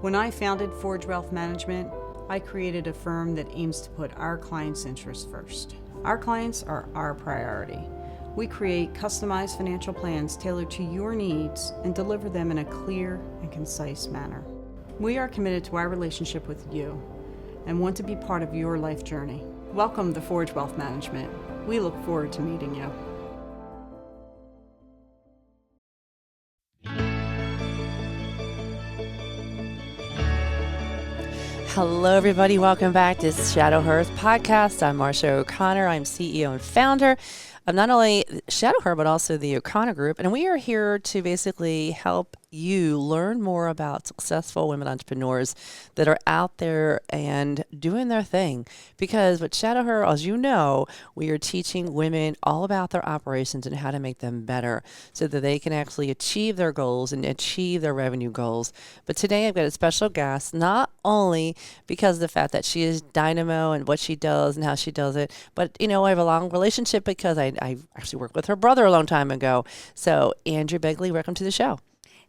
When I founded Forge Wealth Management, I created a firm that aims to put our clients' interests first. Our clients are our priority. We create customized financial plans tailored to your needs and deliver them in a clear and concise manner. We are committed to our relationship with you and want to be part of your life journey. Welcome to Forge Wealth Management. We look forward to meeting you. Hello, everybody. Welcome back to Shadow Her's podcast. I'm Marcia O'Connor. I'm CEO and founder of not only Shadow Her, but also the O'Connor Group. And we are here to basically help you learn more about successful women entrepreneurs that are out there and doing their thing. Because with Shadow Her, as you know, we are teaching women all about their operations and how to make them better so that they can actually achieve their goals and achieve their revenue goals. But today I've got a special guest, not only because of the fact that she is dynamo and what she does and how she does it, but, you know, I have a long relationship because I actually worked with her brother a long time ago. So, Andrea Begley, welcome to the show.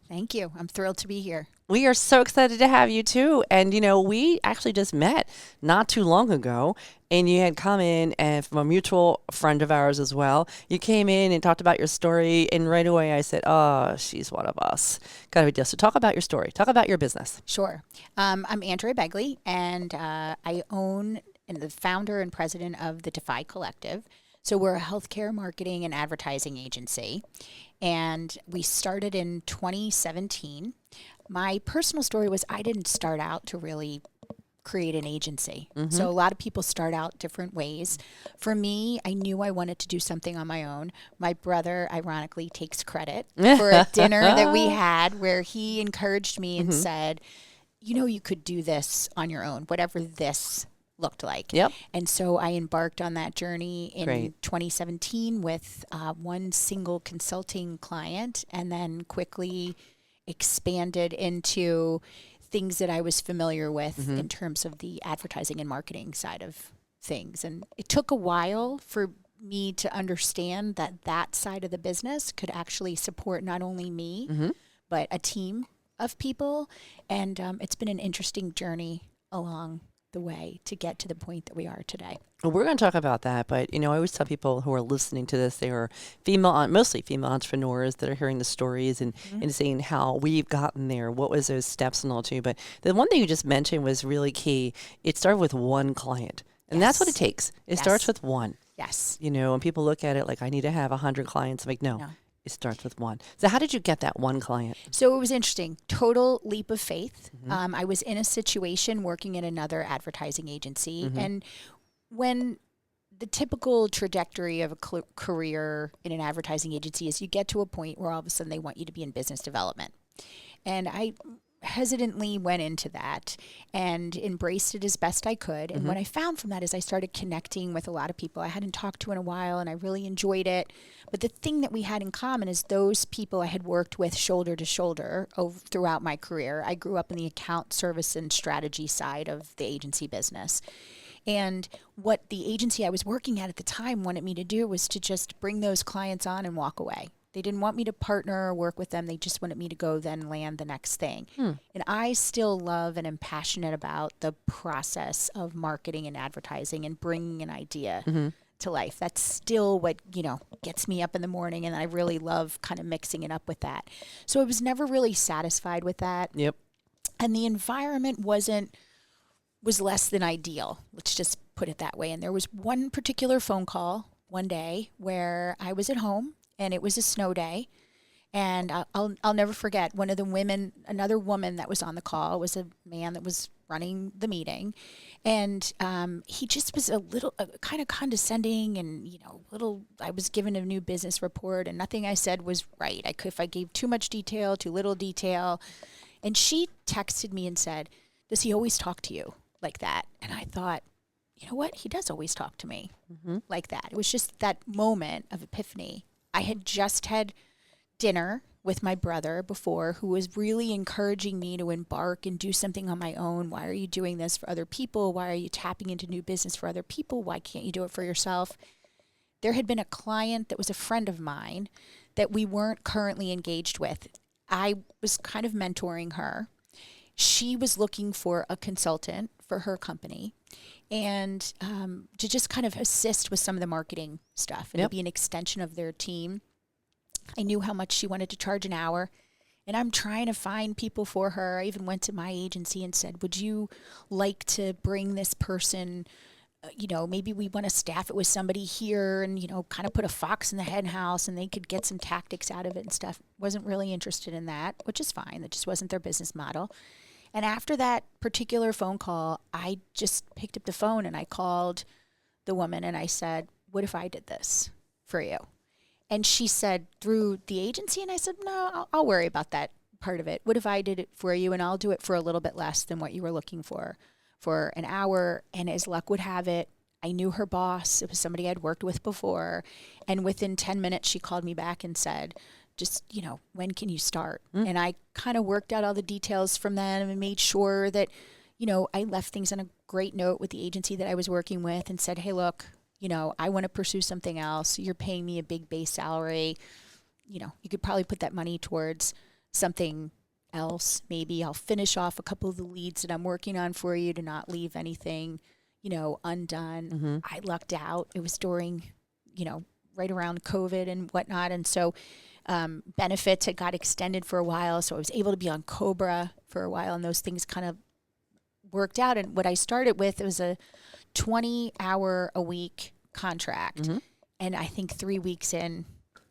Thank you. I'm thrilled to be here. We are so excited to have you too. And, you know, we actually just met not too long ago, and you had come in and from a mutual friend of ours as well. You came in and talked about your story, and right away I said, oh, she's one of us. Kind of a deal. So talk about your story. Talk about your business. Sure. I'm Andrea Begley, and I own and the founder and president of the DEFY Collective. So we're a healthcare marketing and advertising agency, and we started in 2017. My personal story was I didn't start out to really create an agency. Mm-hmm. So a lot of people start out different ways. For me, I knew I wanted to do something on my own. My brother, ironically, takes credit for a dinner that we had where he encouraged me and said, you know, you could do this on your own, whatever this looked like. Yep. And so I embarked on that journey in 2017 with one single consulting client, and then quickly expanded into things that I was familiar with in terms of the advertising and marketing side of things. And it took a while for me to understand that that side of the business could actually support not only me, but a team of people. And it's been an interesting journey along the way to get to the point that we are today. Well, we're going to talk about that, but, you know, I always tell people who are listening to this, they are mostly female entrepreneurs that are hearing the stories and seeing how we've gotten there. What was those steps and all too? But the one thing you just mentioned was really key. It started with one client, and that's what it takes. It starts with one. Yes. You know, and people look at it like, I need to have 100 clients. I'm like, no. It starts with one. So how did you get that one client? So it was interesting. Total leap of faith. I was in a situation working in another advertising agency. And when the typical trajectory of a career in an advertising agency is you get to a point where all of a sudden they want you to be in business development. And I hesitantly went into that and embraced it as best I could. And what I found from that is I started connecting with a lot of people I hadn't talked to in a while, and I really enjoyed it. But the thing that we had in common is those people I had worked with shoulder to shoulder throughout my career. I grew up in the account service and strategy side of the agency business. And what the agency I was working at the time wanted me to do was to just bring those clients on and walk away. They didn't want me to partner or work with them. They just wanted me to go then land the next thing. And I still love and am passionate about the process of marketing and advertising and bringing an idea to life. That's still what, you know, gets me up in the morning, and I really love kind of mixing it up with that. So I was never really satisfied with that. Yep. And the environment was less than ideal. Let's just put it that way. And there was one particular phone call one day where I was at home, and it was a snow day. And I'll never forget another woman that was on the call was a man that was running the meeting. And he just was a little kind of condescending and, you know, I was given a new business report and nothing I said was right. If I gave too much detail, too little detail. And she texted me and said, does he always talk to you like that? And I thought, you know what? He does always talk to me like that. It was just that moment of epiphany. I had just had dinner with my brother before, who was really encouraging me to embark and do something on my own. Why are you doing this for other people? Why are you tapping into new business for other people? Why can't you do it for yourself? There had been a client that was a friend of mine that we weren't currently engaged with. I was kind of mentoring her. she was looking for a consultant for her company and to just kind of assist with some of the marketing stuff and to be an extension of their team. I knew how much she wanted to charge an hour, and I'm trying to find people for her. I even went to my agency and said, would you like to bring this person, maybe we want to staff it with somebody here and, kind of put a fox in the hen house and they could get some tactics out of it and stuff. Wasn't really interested in that, which is fine. That just wasn't their business model. And after that particular phone call, I just picked up the phone and I called the woman and I said, what if I did this for you? And she said, through the agency? And I said, no, I'll worry about that part of it. What if I did it for you and I'll do it for a little bit less than what you were looking for an hour? And as luck would have it, I knew her boss. It was somebody I'd worked with before. And within 10 minutes, she called me back and said, just, when can you start? And I kind of worked out all the details from them and made sure that, I left things on a great note with the agency that I was working with and said, hey, look, I want to pursue something else. You're paying me a big base salary. You could probably put that money towards something else. Maybe I'll finish off a couple of the leads that I'm working on for you to not leave anything, undone. I lucked out. It was during, right around COVID and whatnot. And so benefits had got extended for a while. So I was able to be on Cobra for a while and those things kind of worked out. And what I started with, it was a 20-hour-a-week contract. And I think 3 weeks in,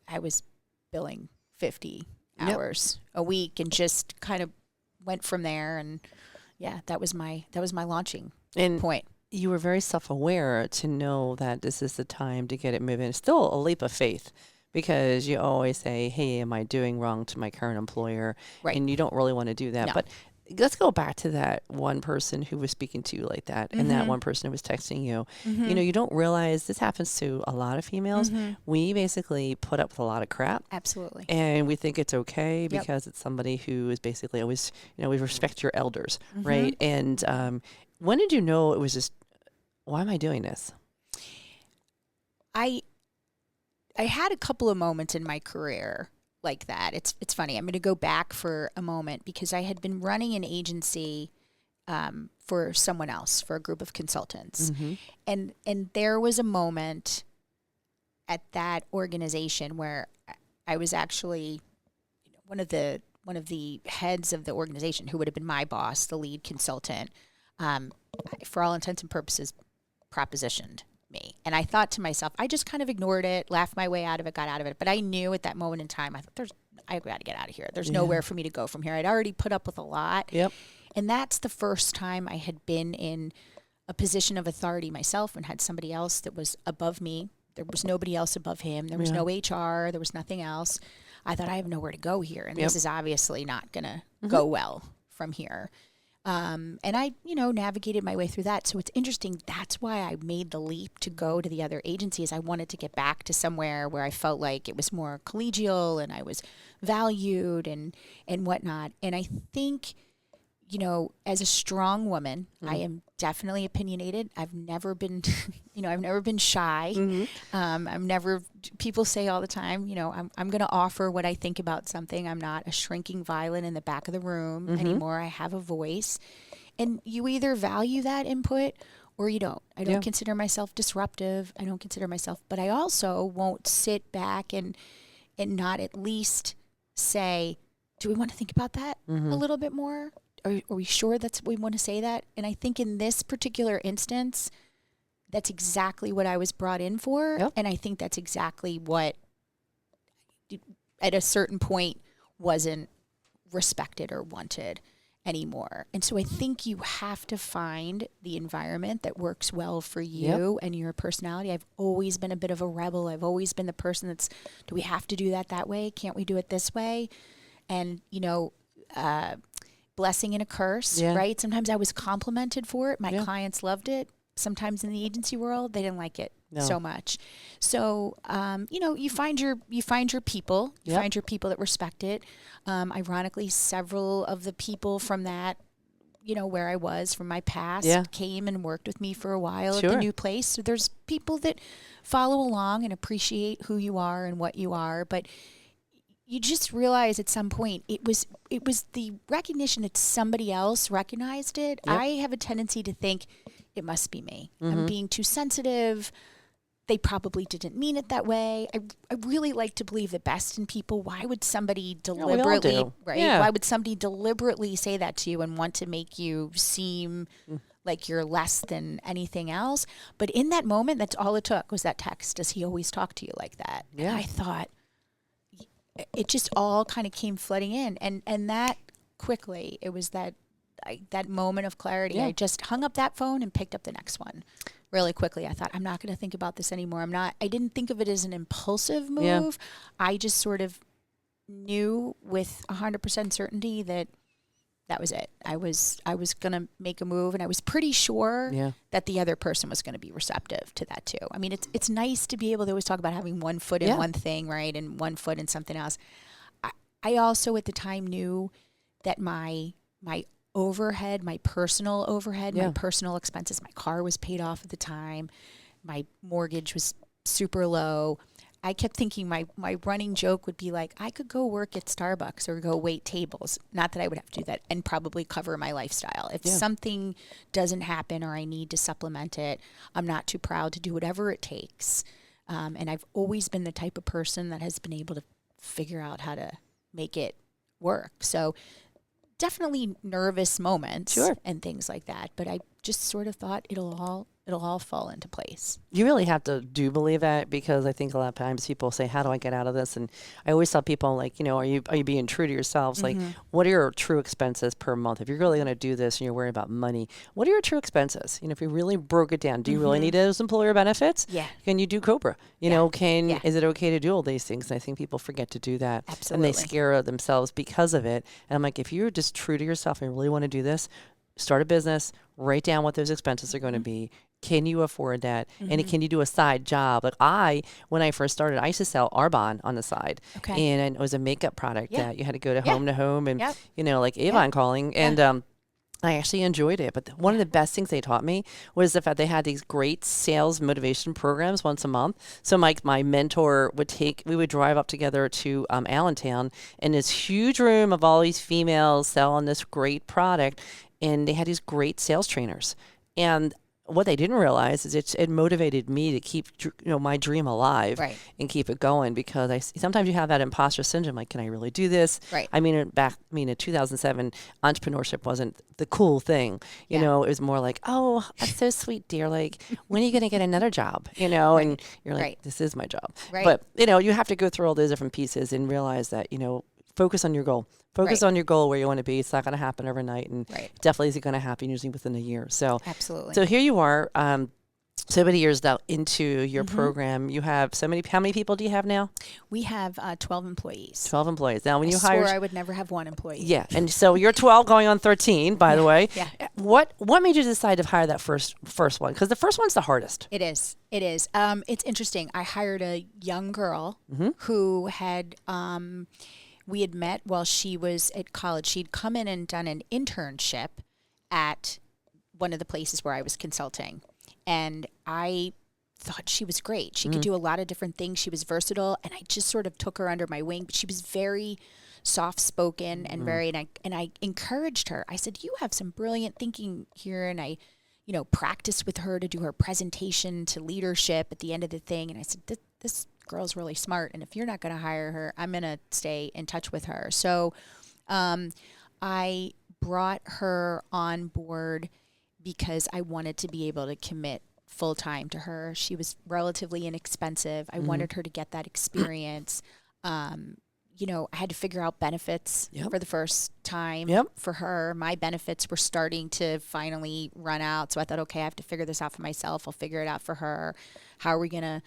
I was billing 50 hours a week and just kind of went from there. And that was my launching point. You were very self-aware to know that this is the time to get it moving. It's still a leap of faith because you always say, hey, am I doing wrong to my current employer? Right. And you don't really want to do that. No. But let's go back to that one person who was speaking to you like that and that one person who was texting you. You don't realize this happens to a lot of females. We basically put up with a lot of crap. Absolutely. And we think it's okay because it's somebody who is basically always, we respect your elders, right? And when did you know it was just, why am I doing this? I had a couple of moments in my career like that. It's funny. I'm going to go back for a moment because I had been running an agency for someone else, for a group of consultants. And there was a moment at that organization where I was actually one of the heads of the organization who would have been my boss, the lead consultant, for all intents and purposes, propositioned me. And I thought to myself, I just kind of ignored it, laughed my way out of it, got out of it. But I knew at that moment in time, I thought, I got to get out of here. There's nowhere for me to go from here. I'd already put up with a lot. And that's the first time I had been in a position of authority myself and had somebody else that was above me. There was nobody else above him. There was no HR. There was nothing else. I thought, I have nowhere to go here. And this is obviously not going to go well from here. And I, navigated my way through that. So it's interesting. That's why I made the leap to go to the other agencies. I wanted to get back to somewhere where I felt like it was more collegial and I was valued and whatnot. And I think, as a strong woman, I am definitely opinionated. I've never been, I've never been shy. People say all the time, I'm going to offer what I think about something. I'm not a shrinking violet in the back of the room anymore. I have a voice. And you either value that input or you don't. I don't consider myself disruptive. I don't consider myself, but I also won't sit back and not at least say, do we want to think about that a little bit more? Are we sure we want to say that? And I think in this particular instance, that's exactly what I was brought in for. And I think that's exactly what, at a certain point, wasn't respected or wanted anymore. And so I think you have to find the environment that works well for you and your personality. I've always been a bit of a rebel. I've always been the person that's, do we have to do that way? Can't we do it this way? And, blessing and a curse, right? Sometimes I was complimented for it. My clients loved it. Sometimes in the agency world, they didn't like it so much. So, you find your people. You find your people that respect it. Ironically, several of the people from that, where I was from my past came and worked with me for a while at the new place. So there's people that follow along and appreciate who you are and what you are. But, you just realize at some point it was the recognition that somebody else recognized it. Yep. I have a tendency to think it must be me. I'm being too sensitive. They probably didn't mean it that way. I really like to believe the best in people. Why would somebody deliberately, do. right? Yeah. Why would somebody deliberately say that to you and want to make you seem like you're less than anything else? But in that moment, that's all it took was that text. Does he always talk to you like that? Yeah. And I thought it just all kind of came flooding in. And that quickly, it was that moment of clarity. Yeah. I just hung up that phone and picked up the next one. Really quickly, I thought, I'm not going to think about this anymore. I didn't think of it as an impulsive move. Yeah. I just sort of knew with 100% certainty that was it. I was going to make a move, and I was pretty sure that the other person was going to be receptive to that too. I mean, it's nice to be able to always talk about having one foot in one thing, right, and one foot in something else. I also at the time knew that my overhead, my personal overhead, my personal expenses, my car was paid off at the time, my mortgage was super low. I kept thinking my running joke would be like, I could go work at Starbucks or go wait tables. Not that I would have to do that, and probably cover my lifestyle. If something doesn't happen or I need to supplement it, I'm not too proud to do whatever it takes. And I've always been the type of person that has been able to figure out how to make it work. So definitely nervous moments and things like that. But I just sort of thought it'll all fall into place. You really have to do believe that, because I think a lot of times people say, how do I get out of this? And I always tell people, like, are you being true to yourselves? Like, what are your true expenses per month? If you're really going to do this and you're worried about money, what are your true expenses? If you really broke it down, do you really need those employer benefits? Yeah. Can you do COBRA? Is it okay to do all these things? And I think people forget to do that. Absolutely. And they scare themselves because of it. And I'm like, if you're just true to yourself and really want to do this, start a business, write down what those expenses are going to be. Can you afford that? And can you do a side job? Like when I first started, I used to sell Arbonne on the side. Okay. And it was a makeup product that you had to go to home and, like Avon calling. And I actually enjoyed it. But one of the best things they taught me was the fact they had these great sales motivation programs once a month. So my mentor we would drive up together to Allentown in this huge room of all these females selling this great product. And they had these great sales trainers. And what they didn't realize is it motivated me to keep my dream alive and keep it going, because sometimes you have that imposter syndrome, like, can I really do this? Right. In 2007, entrepreneurship wasn't the cool thing. It was more like, oh, that's so sweet, dear. Like, when are you going to get another job? And you're like, this is my job. Right. But you have to go through all those different pieces and realize that focus on your goal. Focus on your goal, where you want to be. It's not going to happen overnight, and definitely isn't going to happen usually within a year. So, absolutely. So here you are, so many years now into your program. You have so many. How many people do you have now? We have 12 employees. 12 employees. Now, when I you swore hire, I would never have one employee. Yeah, and so you're 12, going on 13, by the way. Yeah. What made you decide to hire that first one? Because the first one's the hardest. It is. It's interesting. I hired a young girl who had. We had met while she was at college. She'd come in and done an internship at one of the places where I was consulting. And I thought she was great. She could do a lot of different things. She was versatile. And I just sort of took her under my wing. But she was very soft-spoken and and I encouraged her. I said, you have some brilliant thinking here. And I, practiced with her to do her presentation to leadership at the end of the thing. And I said, this girl's really smart, and if you're not going to hire her, I'm going to stay in touch with her. So I brought her on board because I wanted to be able to commit full time to her. She was relatively inexpensive. I wanted her to get that experience. I had to figure out benefits for the first time for her. My benefits were starting to finally run out. So I thought, okay, I have to figure this out for myself. I'll figure it out for her. How are we going to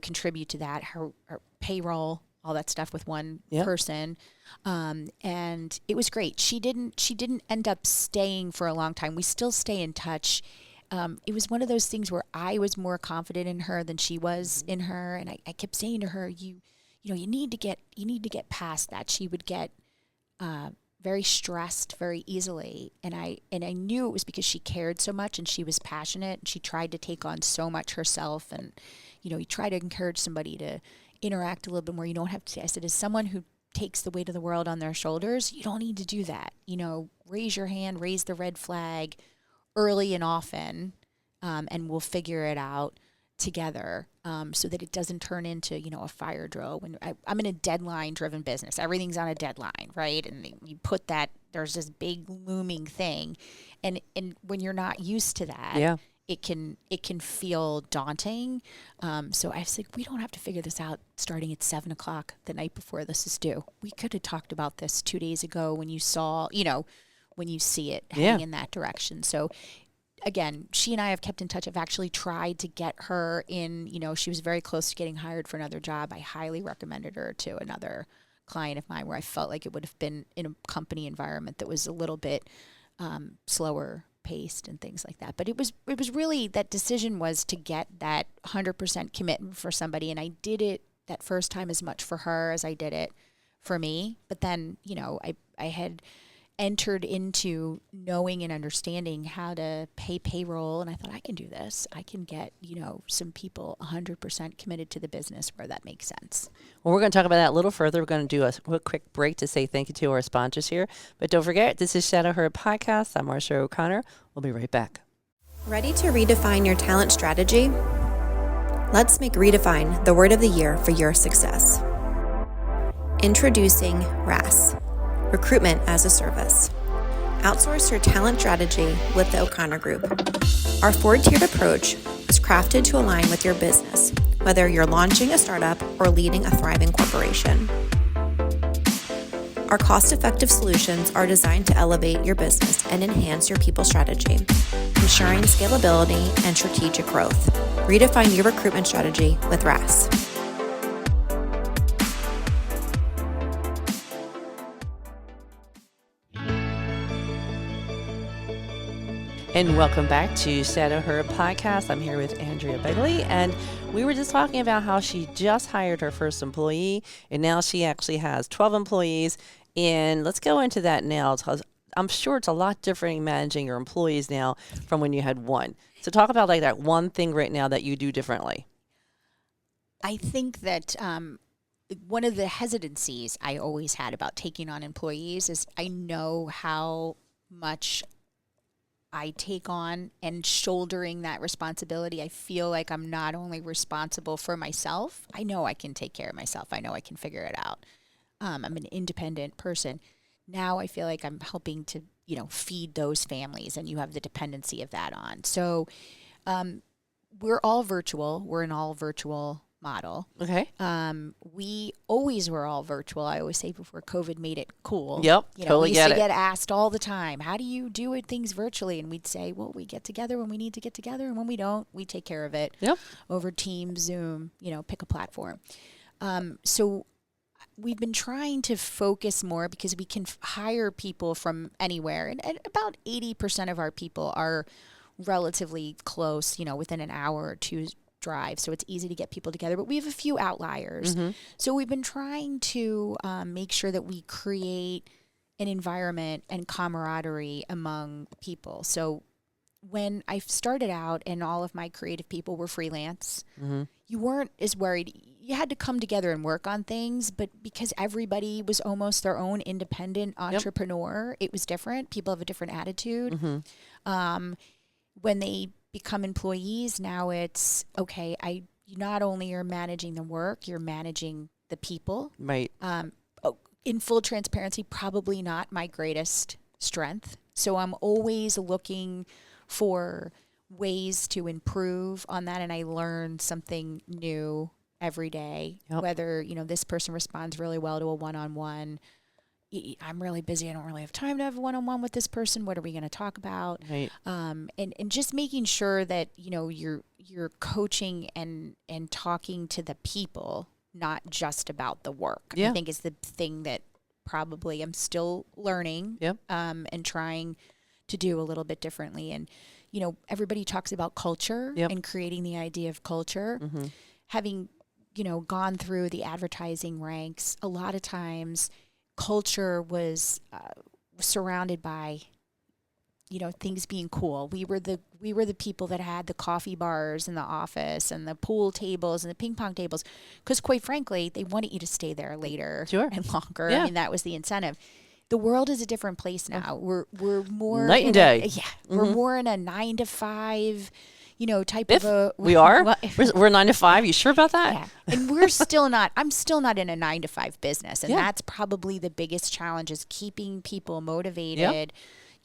contribute to that, her payroll, all that stuff with one person. And it was great. She didn't end up staying for a long time. We still stay in touch. It was one of those things where I was more confident in her than she was in her. And I kept saying to her, you need to get past that. She would get, very stressed very easily. And I knew it was because she cared so much and she was passionate and she tried to take on so much herself. And, you try to encourage somebody to interact a little bit more. You don't have to, I said, as someone who takes the weight of the world on their shoulders, you don't need to do that. Raise your hand, raise the red flag early and often, and we'll figure it out together, so that it doesn't turn into, a fire drill. When I'm in a deadline-driven business, everything's on a deadline, right? And you put that, there's this big looming thing, and when you're not used to that, it can feel daunting. So I was like, we don't have to figure this out starting at 7:00 the night before this is due. We could have talked about this 2 days ago when you saw, when you see it heading in that direction. So again, she and I have kept in touch. I've actually tried to get her in, she was very close to getting hired for another job. I highly recommended her to another client of mine where I felt like it would have been in a company environment that was a little bit slower paced and things like that. But it was really, that decision was to get that 100% commitment for somebody. And I did it that first time as much for her as I did it for me. But then, I had entered into knowing and understanding how to pay payroll. And I thought, I can do this. I can get, some people 100% committed to the business where that makes sense. Well, we're going to talk about that a little further. We're going to do a quick break to say thank you to our sponsors here. But don't forget, this is Shadow Her Podcast. I'm Marcia O'Connor. We'll be right back. Ready to redefine your talent strategy? Let's make Redefine the word of the year for your success. Introducing RAS, Recruitment as a Service. Outsource your talent strategy with the O'Connor Group. Our 4-tiered approach was crafted to align with your business, whether you're launching a startup or leading a thriving corporation. Our cost-effective solutions are designed to elevate your business and enhance your people strategy, ensuring scalability and strategic growth. Redefine your recruitment strategy with RAS. And welcome back to Shadow Her Podcast. I'm here with Andrea Begley, and we were just talking about how she just hired her first employee, and now she actually has 12 employees. And let's go into that now, because I'm sure it's a lot different managing your employees now from when you had one. So talk about like that one thing right now that you do differently. I think that one of the hesitancies I always had about taking on employees is I know how much I take on, and shouldering that responsibility, I feel like I'm not only responsible for myself, I know I can take care of myself. I know I can figure it out. I'm an independent person. Now I feel like I'm helping to, feed those families, and you have the dependency of that on. So we're all virtual. We're an all virtual model. Okay. We always were all virtual. I always say before COVID made it cool. Yep. Totally we used to get get asked all the time, how do you do things virtually? And we'd say, well, we get together when we need to get together, and when we don't, we take care of it. Yep. Over Teams, Zoom, pick a platform. So we've been trying to focus more because we can hire people from anywhere. And about 80% of our people are relatively close, within an hour or two drive. So it's easy to get people together, but we have a few outliers. Mm-hmm. So we've been trying to make sure that we create an environment and camaraderie among people. So when I started out and all of my creative people were freelance, mm-hmm. you weren't as worried. You had to come together and work on things, but because everybody was almost their own independent entrepreneur, it was different. People have a different attitude. Mm-hmm. When they become employees, now it's, okay, you not only are managing the work, you're managing the people. Right. In full transparency, probably not my greatest strength. So I'm always looking for ways to improve on that, and I learn something new every day. Yep. Whether, this person responds really well to a one-on-one. I'm really busy. I don't really have time to have a one-on-one with this person. What are we going to talk about? Right. And just making sure that, you're coaching and talking to the people, not just about the work. Yeah. I think is the thing that probably I'm still learning. Yep. And trying to do a little bit differently. And, everybody talks about culture. Yep. And creating the idea of culture. Mm-hmm. Having, gone through the advertising ranks, a lot of times culture was surrounded by things being cool. We were the people that had the coffee bars in the office and the pool tables and the ping pong tables, because quite frankly, they wanted you to stay there later and longer. Yeah. I mean, that was the incentive. The world is a different place now. We're more night and day. We're more in a 9 to 5, type of a. We are. Well, we're 9 to 5. You sure about that? Yeah. And I'm still not in a 9 to 5 business. And that's probably the biggest challenge, is keeping people motivated.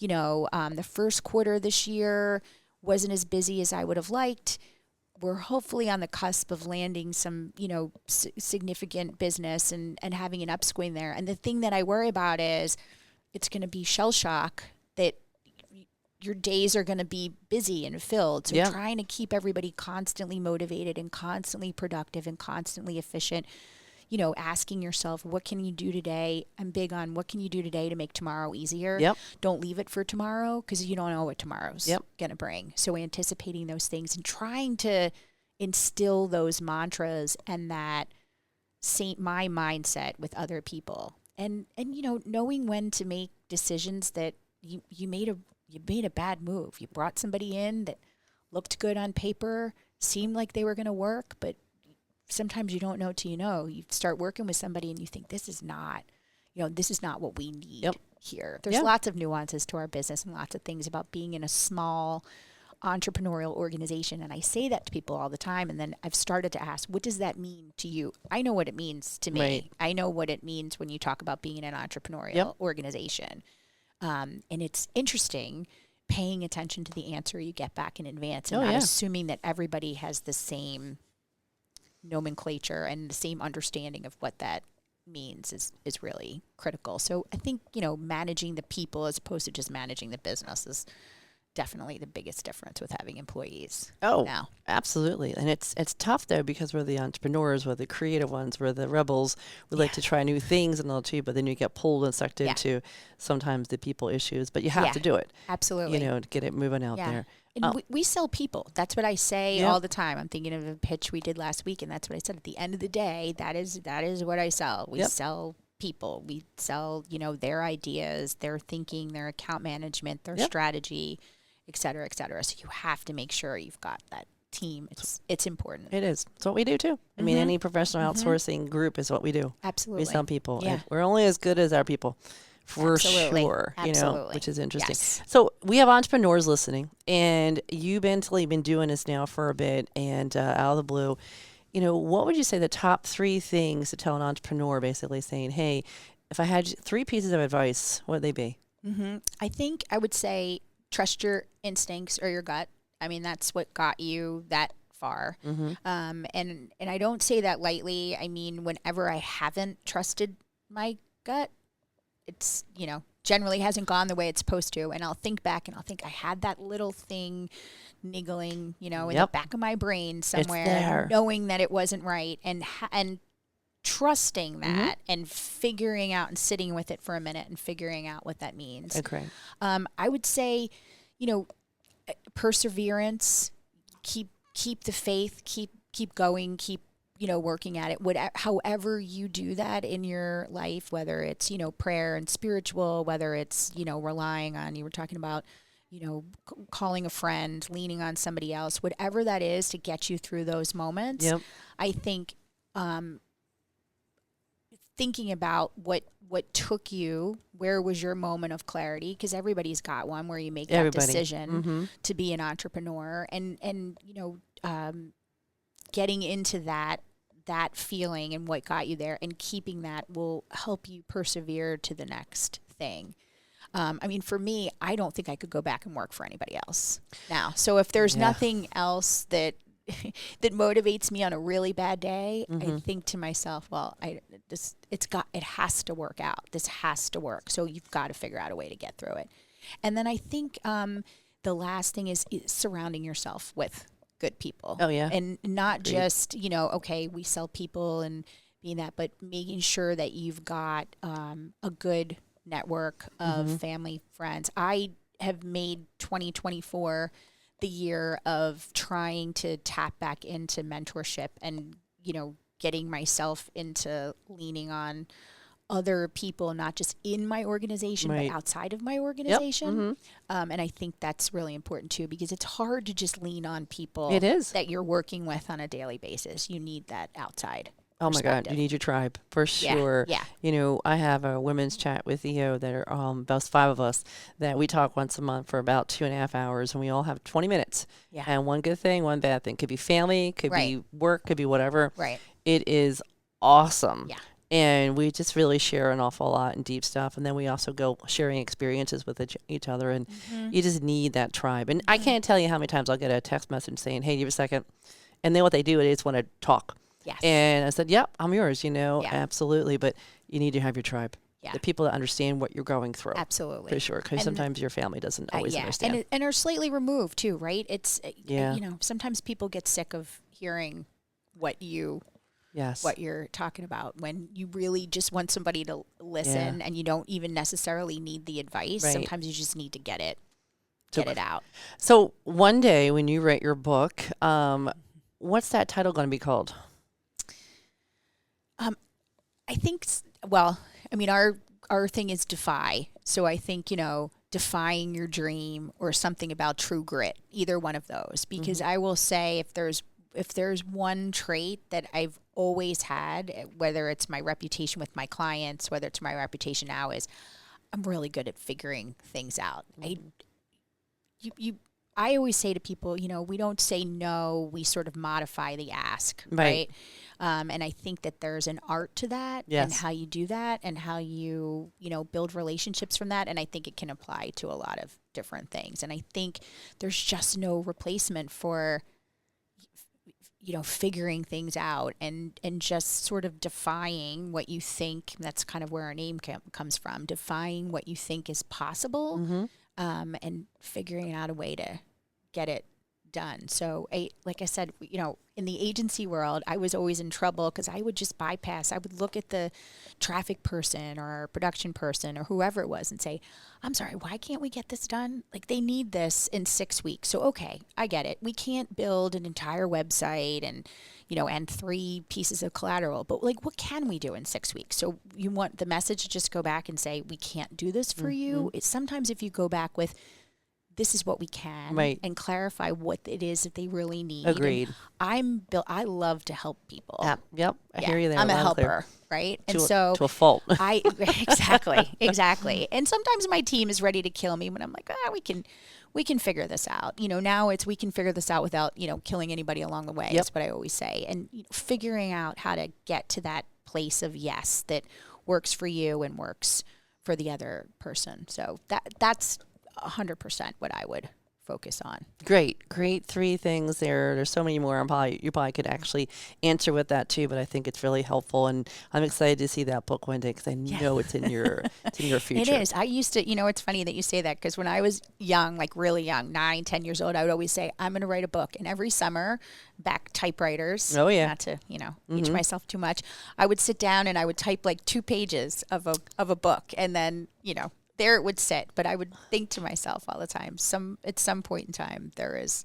The first quarter of this year wasn't as busy as I would have liked. We're hopefully on the cusp of landing some, significant business and having an upswing there. And the thing that I worry about is it's going to be shell shock, that your days are going to be busy and filled. So trying to keep everybody constantly motivated and constantly productive and constantly efficient, asking yourself, what can you do today? I'm big on what can you do today to make tomorrow easier? Yep. Don't leave it for tomorrow, because you don't know what tomorrow's going to bring. So anticipating those things and trying to instill those mantras and that my mindset with other people. And knowing when to make decisions that you made a bad move. You brought somebody in that looked good on paper, seemed like they were going to work, but sometimes you don't know till you know. You start working with somebody and you think, this is not what we need here. There's lots of nuances to our business and lots of things about being in a small entrepreneurial organization. And I say that to people all the time. And then I've started to ask, what does that mean to you? I know what it means to me. Right. I know what it means when you talk about being in an entrepreneurial organization. And it's interesting paying attention to the answer you get back in advance and not assuming that everybody has the same nomenclature and the same understanding of what that means is really critical. So I think, managing the people as opposed to just managing the business is definitely the biggest difference with having employees. Now. Absolutely. And it's tough though, because we're the entrepreneurs, we're the creative ones, we're the rebels. We like to try new things and all too, but then you get pulled and sucked into sometimes the people issues, but you have to do it. Absolutely. To get it moving out there. And we sell people. That's what I say all the time. I'm thinking of a pitch we did last week, and that's what I said. At the end of the day, that is what I sell. We sell people. We sell, their ideas, their thinking, their account management, their strategy, et cetera, et cetera. So you have to make sure you've got that team. It's important. It is. It's what we do too. I mean, any professional outsourcing group is what we do. Absolutely. We sell people. Yeah. And we're only as good as our people. For sure, Absolutely. which is interesting. Yes. So we have entrepreneurs listening, and you've been doing this now for a bit, and out of the blue, what would you say the top 3 things to tell an entrepreneur, basically saying, hey, if I had 3 pieces of advice, what would they be? I think I would say trust your instincts or your gut. I mean, that's what got you that far. And I don't say that lightly. I mean, whenever I haven't trusted my gut, it's, generally hasn't gone the way it's supposed to. And I'll think back and I'll think I had that little thing niggling, in the back of my brain somewhere, knowing that it wasn't right and trusting that and figuring out and sitting with it for a minute and figuring out what that means. Okay. I would say, perseverance, keep the faith, keep going, keep working at it. However you do that in your life, whether it's, prayer and spiritual, whether it's, relying on, you were talking about, calling a friend, leaning on somebody else, whatever that is to get you through those moments. I think, thinking about what took you, where was your moment of clarity? Because everybody's got one where you make that decision to be an entrepreneur, and getting into that feeling and what got you there and keeping that will help you persevere to the next thing. I mean, for me, I don't think I could go back and work for anybody else now. So if there's nothing else that motivates me on a really bad day, I think to myself, well, it has to work out. This has to work. So you've got to figure out a way to get through it. And then I think the last thing is surrounding yourself with good people. Oh, yeah. And not just, okay, we sell people and being that, but making sure that you've got a good network of family, friends. I have made 2024 the year of trying to tap back into mentorship and, getting myself into leaning on other people, not just in my organization, Right. but outside of my organization. And I think that's really important too, because it's hard to just lean on people It is. that you're working with on a daily basis. You need that outside. Oh my God, you perspective. need your tribe for sure. yeah. You know, I have a women's chat with EO that are about 5 of us that we talk once a month for about 2.5 hours, and we all have 20 minutes. Yeah. And one good thing, one bad thing. Could be family, could be work, could be whatever. Right. It is awesome. Yeah. And we just really share an awful lot and deep stuff. And then we also go sharing experiences with each other. And you just need that tribe. And I can't tell you how many times I'll get a text message saying, hey, give a second. And then what they do is just want to talk. Yes. And I said, yep, I'm yours, you know, Yeah. absolutely. But you need to have your tribe. Yeah. The people that understand what you're going through. Absolutely. For sure. Because sometimes your family doesn't always understand. And are slightly removed too, right? It's, Yeah. you know, sometimes people get sick of hearing what you're talking about when you really just want somebody to listen and you don't even necessarily need the advice. Right. Sometimes you just need to get it out. So one day when you write your book, what's that title going to be called? I think, well, I mean, our thing is DEFY. So I think, you know, defying your dream or something about true grit, either one of those, because I will say if there's one trait that I've always had, whether it's my reputation with my clients, whether it's my reputation now, is I'm really good at figuring things out. I always say to people, you know, we don't say no, we sort of modify the ask, right? And I think that there's an art to that and how you do that and how you know, build relationships from that. And I think it can apply to a lot of different things. And I think there's just no replacement for, you know, figuring things out and just sort of defying what you think. That's kind of where our name comes from, defying what you think is possible and figuring out a way to get it done. So like I said, you know, in the agency world, I was always in trouble because I would just bypass. I would look at the traffic person or production person or whoever it was and say, I'm sorry, why can't we get this done? Like, they need this in 6 weeks. So, okay, I get it. We can't build an entire website and, you know, and 3 pieces of collateral, but like, what can we do in 6 weeks? So you want the message to just go back and say, we can't do this for you. It's sometimes if you go back with, this is what we can, and clarify what it is that they really need. Agreed. And I love to help people. Yep. I hear you there. I'm a loud and helper, clear. right? To And a- so to a fault. exactly. And sometimes my team is ready to kill me when I'm like, we can figure this out. You know, now we can figure this out without, you know, killing anybody along the way. Is what I always say. And you know, figuring out how to get to that place of yes that works for you and works for the other person. So that's 100% what I would focus on. Great 3 things there. There's so many more. You probably could actually answer with that too, but I think it's really helpful, and I'm excited to see that book one day because I know it's in your future. It is. I used to, you know, it's funny that you say that because when I was young, like really young, 9, 10 years old, I would always say, I'm going to write a book. And every summer, back typewriters, not to, you know, teach myself too much, I would sit down and I would type like 2 pages of a book, and then, you know, there it would sit. But I would think to myself all the time, at some point in time, there is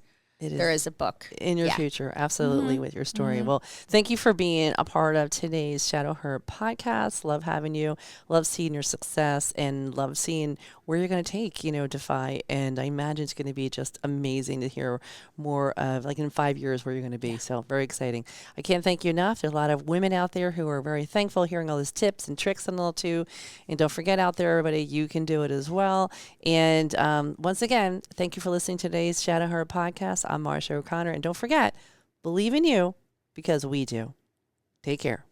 a book in your future, absolutely, with your story. Well, thank you for being a part of today's Shadow Her podcast. Love having you. Love seeing your success and love seeing where you're going to take, you know, DEFY. And I imagine it's going to be just amazing to hear more of, like in 5 years, where you're going to be. So very exciting. I can't thank you enough. There's a lot of women out there who are very thankful hearing all these tips and tricks and all too. And don't forget out there, everybody, you can do it as well. And once again, thank you for listening to today's Shadow Her podcast. I'm Marcia O'Connor. And don't forget, believe in you because we do. Take care.